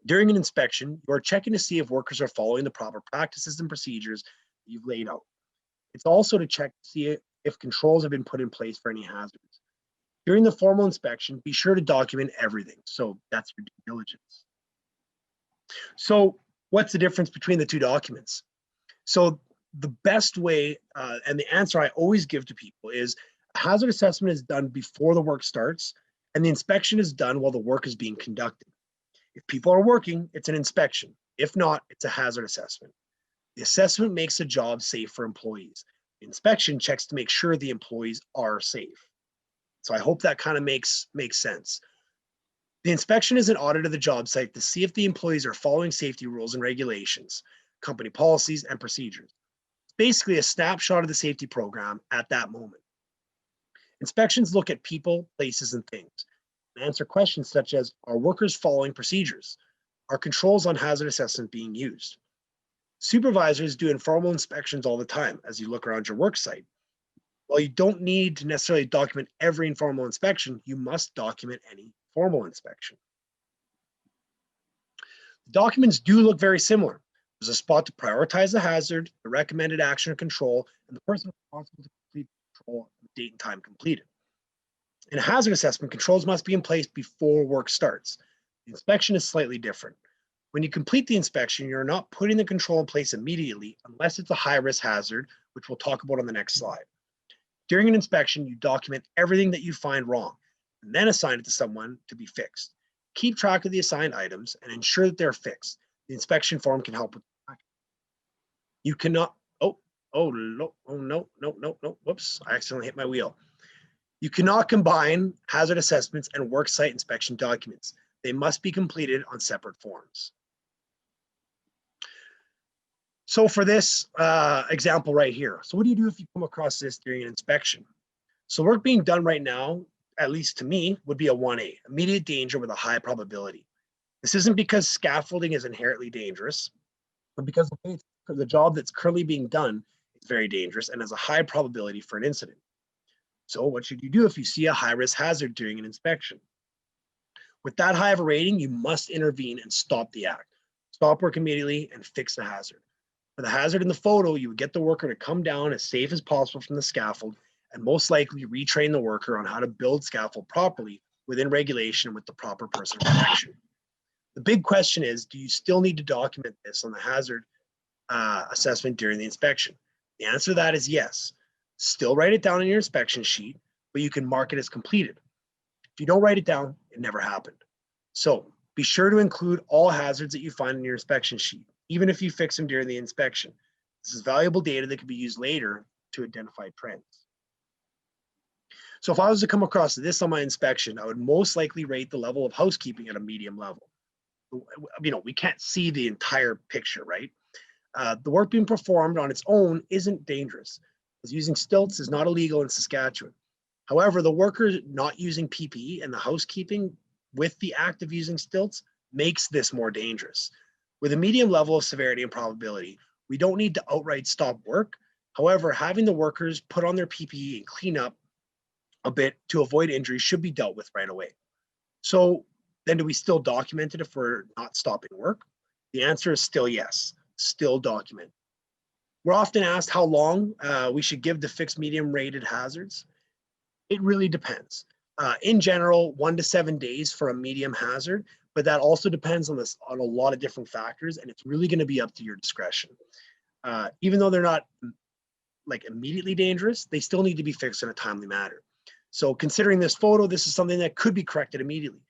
During an inspection, you are checking to see if workers are following the proper practices and procedures you've laid out. It's also to check to see if controls have been put in place for any hazards. During the formal inspection, be sure to document everything. So that's your due diligence. So what's the difference between the two documents? So the best way, and the answer I always give to people is a hazard assessment is done before the work starts, and the inspection is done while the work is being conducted. If people are working, it's an inspection. If not, it's a hazard assessment. The assessment makes the job safe for employees. The inspection checks to make sure the employees are safe. So I hope that kind of makes sense. The inspection is an audit of the job site to see if the employees are following safety rules and regulations, company policies, and procedures. It's basically a snapshot of the safety program at that moment. Inspections look at people, places, and things, and answer questions such as, are workers following procedures? Are controls on hazard assessment being used? Supervisors do informal inspections all the time as you look around your work site. While you don't need to necessarily document every informal inspection, you must document any formal inspection. The documents do look very similar. There's a spot to prioritize the hazard, the recommended action or control, and the person responsible to complete the control, the date and time completed. In a hazard assessment, controls must be in place before work starts. The inspection is slightly different. When you complete the inspection, you're not putting the control in place immediately unless it's a high-risk hazard, which we'll talk about on the next slide. During an inspection, you document everything that you find wrong and then assign it to someone to be fixed. Keep track of the assigned items and ensure that they're fixed. The inspection form can help with that. You cannot, no, whoops, I accidentally hit my wheel. You cannot combine hazard assessments and work site inspection documents. They must be completed on separate forms. So for this example right here, so what do you do if you come across this during an inspection? So work being done right now, at least to me, would be a 1A, immediate danger with a high probability. This isn't because scaffolding is inherently dangerous, but because the job that's currently being done is very dangerous and has a high probability for an incident. So what should you do if you see a high-risk hazard during an inspection? With that high of a rating, you must intervene and stop the act. Stop work immediately and fix the hazard. For the hazard in the photo, you would get the worker to come down as safe as possible from the scaffold and most likely retrain the worker on how to build scaffold properly within regulation with the proper personal protection. The big question is, do you still need to document this on the hazard assessment during the inspection? The answer to that is yes. Still write it down in your inspection sheet, but you can mark it as completed. If you don't write it down, it never happened. So be sure to include all hazards that you find in your inspection sheet, even if you fix them during the inspection. This is valuable data that can be used later to identify trends. So if I was to come across this on my inspection, I would most likely rate the level of housekeeping at a medium level. You know, we can't see the entire picture, right? The work being performed on its own isn't dangerous, as using stilts is not illegal in Saskatchewan. However, the worker not using PPE and the housekeeping with the act of using stilts makes this more dangerous. With a medium level of severity and probability, we don't need to outright stop work. However, having the workers put on their PPE and clean up a bit to avoid injury should be dealt with right away. So then do we still document it if we're not stopping work? The answer is still yes, still document. We're often asked how long we should give to fix medium rated hazards. It really depends. In general, 1 to 7 days for a medium hazard, but that also depends on a lot of different factors, and it's really going to be up to your discretion. Even though they're not like immediately dangerous, they still need to be fixed in a timely manner. So considering this photo, this is something that could be corrected immediately.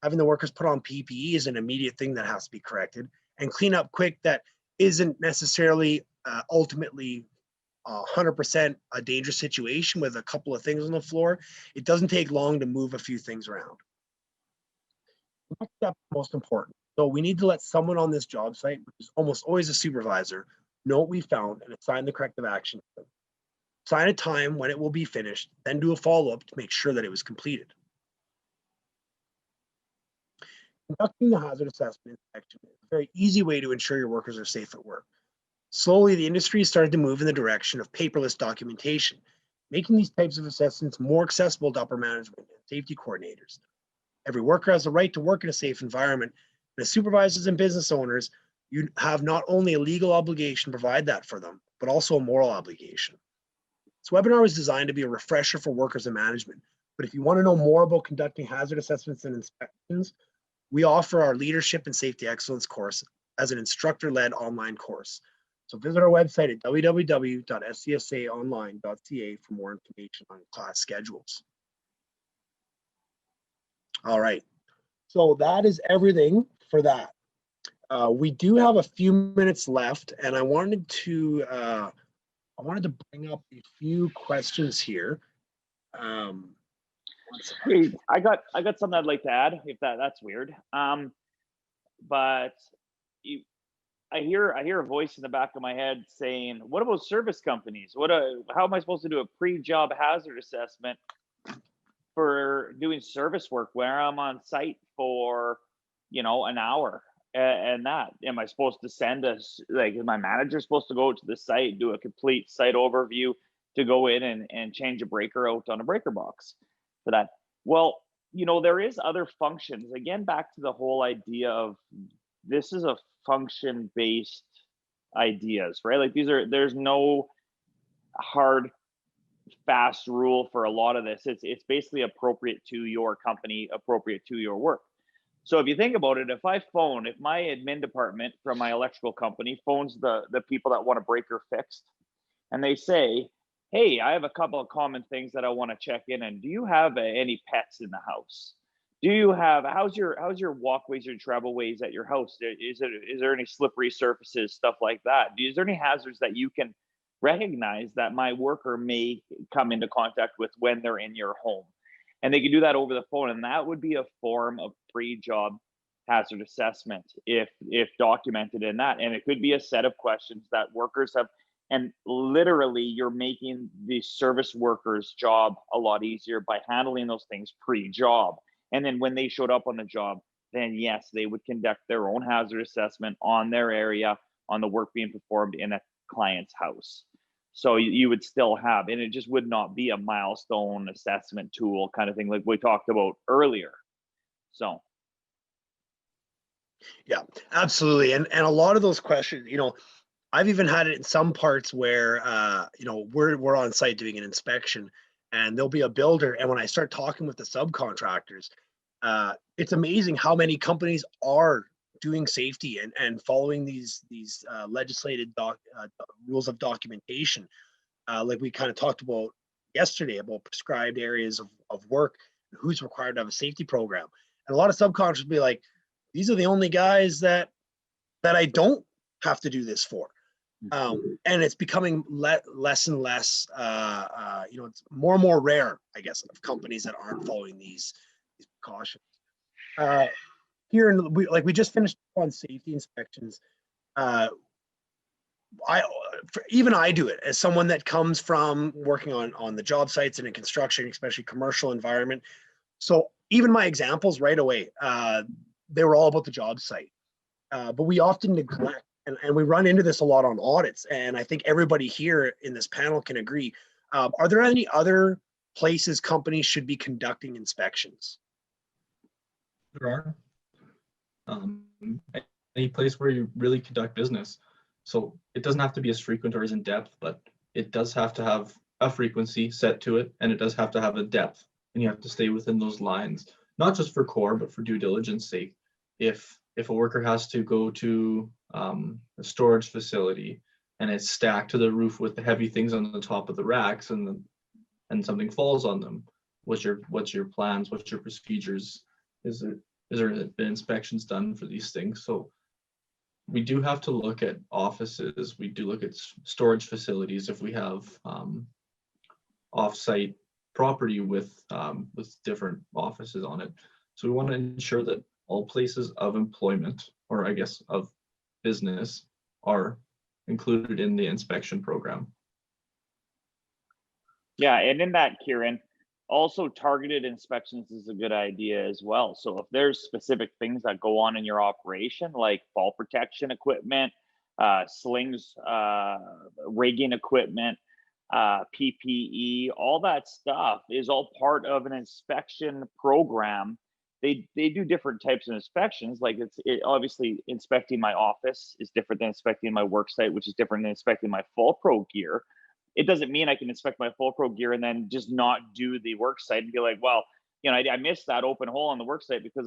Having the workers put on PPE is an immediate thing that has to be corrected, and clean up quick that isn't necessarily ultimately 100% a dangerous situation with a couple of things on the floor. It doesn't take long to move a few things around. The next step is most important. So we need to let someone on this job site, which is almost always a supervisor, know what we found and assign the corrective action to them. Assign a time when it will be finished, then do a follow-up to make sure that it was completed. Conducting the hazard assessment inspection is a very easy way to ensure your workers are safe at work. Slowly, the industry has started to move in the direction of paperless documentation, making these types of assessments more accessible to upper management and safety coordinators. Every worker has the right to work in a safe environment, and as supervisors and business owners, you have not only a legal obligation to provide that for them, but also a moral obligation. This webinar was designed to be a refresher for workers and management, but if you want to know more about conducting hazard assessments and inspections, we offer our Leadership and Safety Excellence course as an instructor-led online course. So visit our website at www.scsaonline.ca for more information on class schedules. All right, so that is everything for that. We do have a few minutes left, and I wanted to bring up a few questions here. Hey, I got something I'd like to add, if that's weird. But I hear a voice in the back of my head saying, "What about service companies? How am I supposed to do a pre-job hazard assessment for doing service work where I'm on site for, an hour and that? Am I supposed to send is my manager supposed to go to the site, do a complete site overview to go in and change a breaker out on a breaker box for that?" Well, there is other functions. Again, back to the whole idea of this is a function-based ideas, right? Like there's no hard, fast rule for a lot of this. It's basically appropriate to your company, appropriate to your work. So if you think about it, if my admin department from my electrical company phones the people that want a breaker fixed, and they say, "Hey, I have a couple of common things that I want to check in on. Do you have any pets in the house? How's your walkways, your travelways at your house? Is there any slippery surfaces, stuff like that? Is there any hazards that you can recognize that my worker may come into contact with when they're in your home?" And they can do that over the phone, and that would be a form of pre-job hazard assessment if documented in that. And it could be a set of questions that workers have, and literally you're making the service workers' job a lot easier by handling those things pre-job. And then when they showed up on the job, then yes, they would conduct their own hazard assessment on their area, on the work being performed in a client's house. So you would still have, and it just would not be a milestone assessment tool kind of thing like we talked about earlier. So. Yeah, absolutely. And a lot of those questions, I've even had it in some parts where, we're on site doing an inspection, and there'll be a builder. And when I start talking with the subcontractors, it's amazing how many companies are doing safety and following these legislated rules of documentation. Like we kind of talked about yesterday about prescribed areas of work, who's required to have a safety program. And a lot of subcontractors will be like, these are the only guys that I don't have to do this for. And it's becoming less and less, it's more and more rare, I guess, of companies that aren't following these precautions. Here, we just finished on safety inspections. I do it as someone that comes from working on the job sites and in construction, especially commercial environment. So even my examples right away, they were all about the job site. But we often neglect, and we run into this a lot on audits, and I think everybody here in this panel can agree. Are there any other places companies should be conducting inspections? There are. Any place where you really conduct business. So it doesn't have to be as frequent or as in depth, but it does have to have a frequency set to it, and it does have to have a depth, and you have to stay within those lines, not just for core, but for due diligence sake. If a worker has to go to a storage facility and it's stacked to the roof with the heavy things on the top of the racks, and something falls on them, what's your plans? What's your procedures? Is there been inspections done for these things? So we do have to look at offices. We do look at storage facilities if we have off-site property with different offices on it. So we want to ensure that all places of employment, or I guess of business, are included in the inspection program. Yeah, and in that, Kieran, also targeted inspections is a good idea as well. So if there's specific things that go on in your operation, like fall protection equipment, slings, rigging equipment, PPE, all that stuff is all part of an inspection program. They do different types of inspections. Like obviously inspecting my office is different than inspecting my work site, which is different than inspecting my full pro gear. It doesn't mean I can inspect my full pro gear and then just not do the work site and be like, well, you know, I missed that open hole on the work site because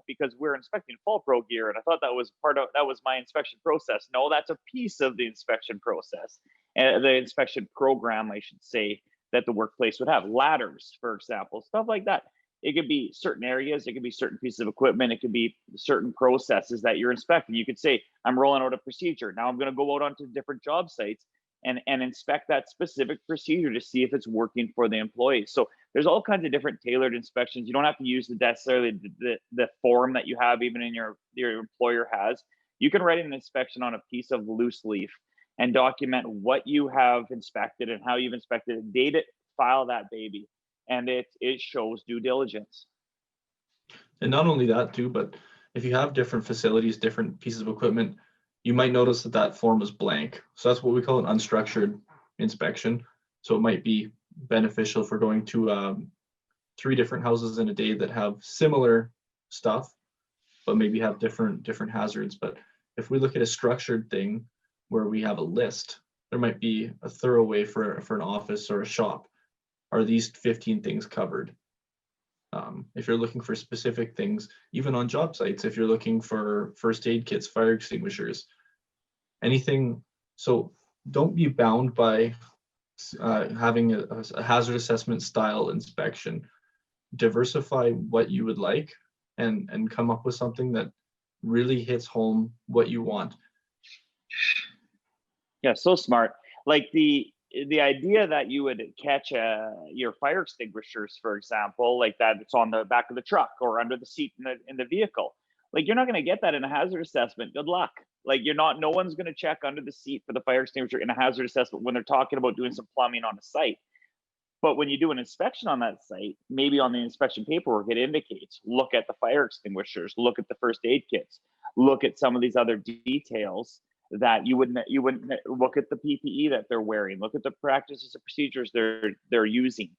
because we're inspecting full pro gear and I thought that was my inspection process. No, that's a piece of the inspection process and the inspection program, I should say, that the workplace would have. Ladders, for example, stuff like that. It could be certain areas, it could be certain pieces of equipment, it could be certain processes that you're inspecting. You could say, I'm rolling out a procedure. Now I'm going to go out onto different job sites and inspect that specific procedure to see if it's working for the employees. So there's all kinds of different tailored inspections. You don't have to use necessarily the form that you have, even in your employer has. You can write an inspection on a piece of loose leaf and document what you have inspected and how you've inspected it, date it, file that baby, and it shows due diligence. And not only that too, but if you have different facilities, different pieces of equipment, you might notice that form is blank. So that's what we call an unstructured inspection. So it might be beneficial for going to 3 different houses in a day that have similar stuff, but maybe have different hazards. But if we look at a structured thing where we have a list, there might be a thorough way for an office or a shop. Are these 15 things covered? If you're looking for specific things, even on job sites, if you're looking for first aid kits, fire extinguishers, anything. So don't be bound by having a hazard assessment style inspection. Diversify what you would like and come up with something that really hits home what you want. Yeah, so smart. Like the idea that you would catch your fire extinguishers, for example, like that it's on the back of the truck or under the seat in the vehicle. Like you're not going to get that in a hazard assessment. Good luck. Like no one's going to check under the seat for the fire extinguisher in a hazard assessment when they're talking about doing some plumbing on a site. But when you do an inspection on that site, maybe on the inspection paperwork, it indicates, look at the fire extinguishers, look at the first aid kits, look at some of these other details that you wouldn't look at the PPE that they're wearing, look at the practices and procedures they're using,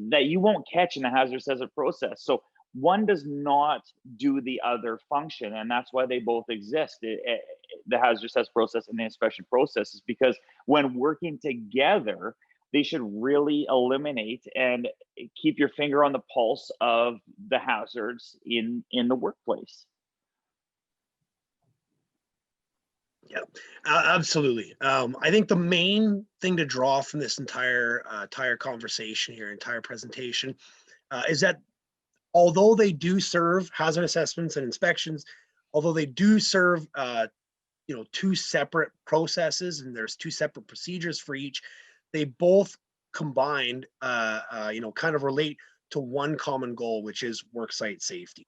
that you won't catch in the hazard assessment process. So one does not do the other function, and that's why they both exist. The hazard assessment process and the inspection process is because when working together, they should really eliminate and keep your finger on the pulse of the hazards in the workplace. Yeah, absolutely. I think the main thing to draw from this entire conversation here, entire presentation, is that although they do serve hazard assessments and inspections, although they do serve 2 separate processes and there's 2 separate procedures for each, they both combined kind of relate to one common goal, which is worksite safety.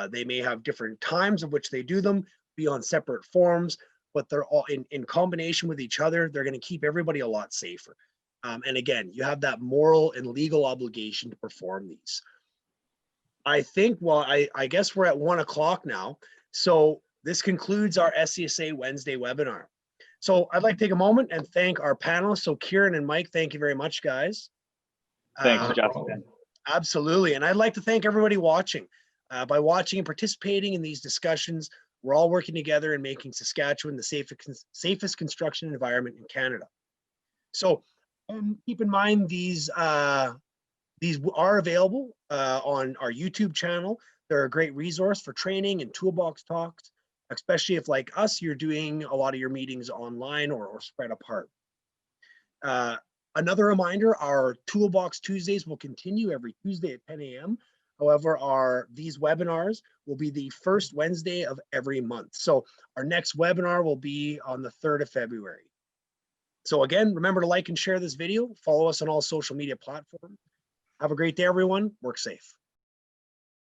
They may have different times of which they do them, be on separate forms, but they're all in combination with each other. They're going to keep everybody a lot safer. And again, you have that moral and legal obligation to perform these. I think, well, I guess we're at 1 o'clock now. So this concludes our SCSA Wednesday webinar. So I'd like to take a moment and thank our panelists. So Kieran and Mike, thank you very much, guys. Thanks, Justin. Absolutely. And I'd like to thank everybody watching. By watching and participating in these discussions, we're all working together and making Saskatchewan the safest construction environment in Canada. So keep in mind these are available on our YouTube channel. They're a great resource for training and toolbox talks, especially if, like us, you're doing a lot of your meetings online or spread apart. Another reminder, our Toolbox Tuesdays will continue every Tuesday at 10 a.m. However, these webinars will be the first Wednesday of every month. So our next webinar will be on the 3rd of February. So again, remember to like and share this video. Follow us on all social media platforms. Have a great day, everyone. Work safe.